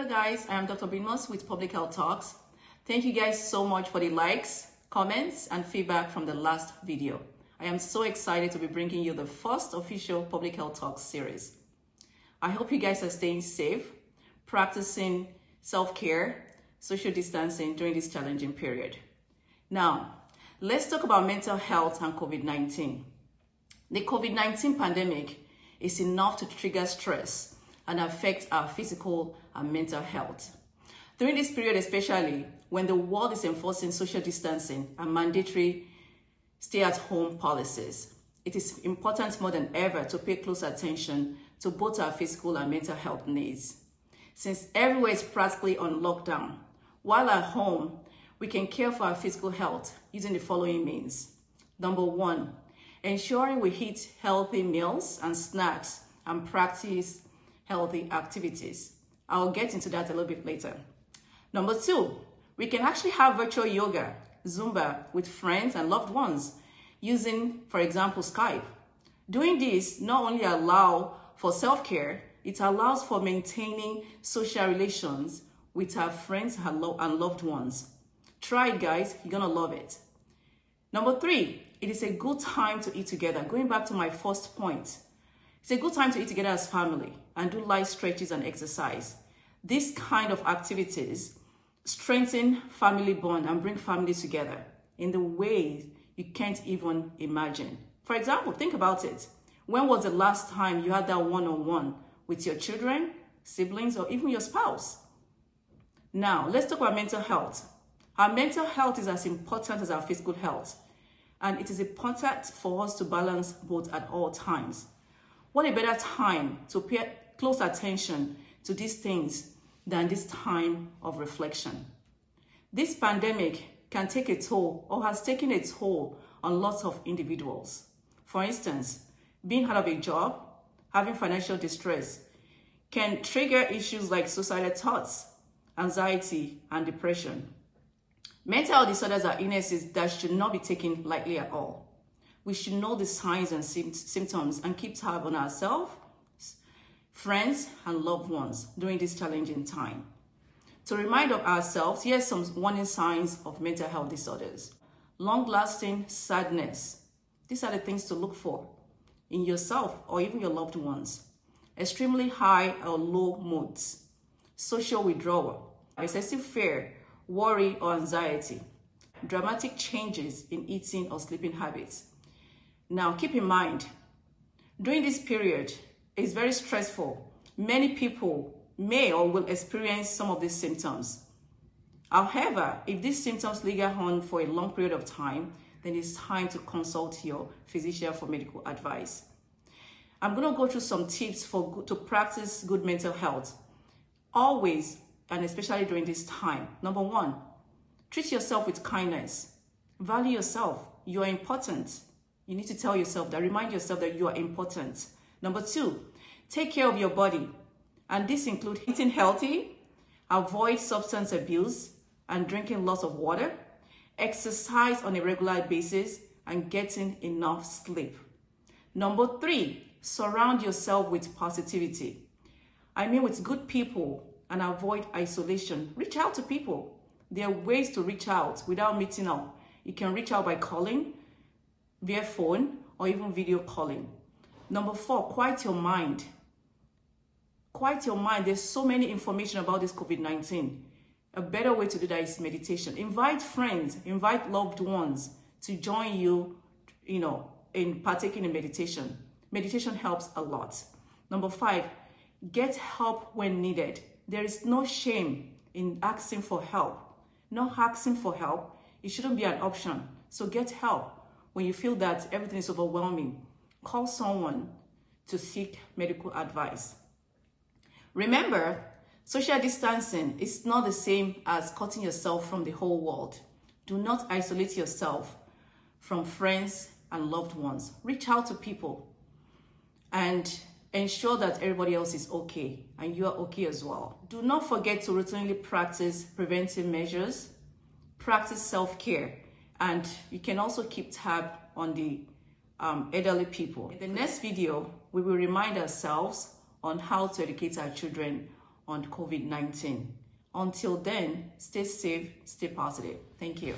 guys, I am Dr. Binmos with Public Health Talks. Thank you guys so much for the likes, comments, and feedback from the last video. I am so excited to be bringing you the first official Public Health Talks series. I hope you guys are staying safe, practicing self-care, social distancing during this challenging period. Now, let's talk about mental health and COVID-19. The COVID-19 pandemic is enough to trigger stress and affect our physical and mental health. During this period, especially when the world is enforcing social distancing and mandatory stay-at-home policies, it is important more than ever to pay close attention to both our physical and mental health needs. Since everywhere is practically on lockdown, while at home, we can care for our physical health using the following means. Number one, ensuring we eat healthy meals and snacks and practice healthy activities. I'll get into that a little bit later. Number two, we can actually have virtual yoga, Zumba with friends and loved ones using, for example, Skype. Doing this not only allows for self-care, it allows for maintaining social relations with our friends and loved ones. Try it, guys. You're gonna love it. Number three, it is a good time to eat together. Going back to my first point, it's a good time to eat together as family and do light stretches and exercise. These kind of activities strengthen family bond and bring families together in the ways you can't even imagine. For example, think about it. When was the last time you had that one-on-one with your children, siblings, or even your spouse? Now, let's talk about mental health. Our mental health is as important as our physical health, and it is important for us to balance both at all times. What a better time to pay close attention to these things than this time of reflection. This pandemic can take a toll or has taken a toll on lots of individuals. For instance, being out of a job, having financial distress can trigger issues like suicidal thoughts, anxiety, and depression. Mental health disorders are illnesses that should not be taken lightly at all. We should know the signs and symptoms and keep tabs on ourselves, friends, and loved ones during this challenging time. To remind of ourselves, here's some warning signs of mental health disorders. Long-lasting sadness. These are the things to look for in yourself or even your loved ones. Extremely high or low moods. Social withdrawal. Excessive fear, worry, or anxiety. Dramatic changes in eating or sleeping habits. Now, keep in mind, during this period, it's very stressful. Many people may or will experience some of these symptoms. However, if these symptoms linger on for a long period of time, then it's time to consult your physician for medical advice. I'm going to go through some tips to practice good mental health, always and especially during this time. Number one, treat yourself with kindness. Value yourself. You are important. You need to tell yourself that, remind yourself that you are important. Number two, take care of your body. And this includes eating healthy, avoid substance abuse, and drinking lots of water, exercise on a regular basis, and getting enough sleep. Number three, surround yourself with positivity. I mean with good people, and avoid isolation. Reach out to people. There are ways to reach out without meeting up. You can reach out by calling, via phone, or even video calling. Number four, quiet your mind. Quiet your mind. There's so many information about this COVID-19. A better way to do that is meditation. Invite friends, invite loved ones to join you, in partaking in meditation. Meditation helps a lot. Number five, get help when needed. There is no shame in asking for help. Not asking for help, it shouldn't be an option. So get help. When you feel that everything is overwhelming, call someone to seek medical advice. Remember, social distancing is not the same as cutting yourself from the whole world. Do not isolate yourself from friends and loved ones. Reach out to people and ensure that everybody else is okay and you are okay as well. Do not forget to routinely practice preventive measures, practice self-care, and you can also keep tab on the elderly people. In the next video, we will remind ourselves on how to educate our children on COVID-19. Until then, stay safe, stay positive. Thank you.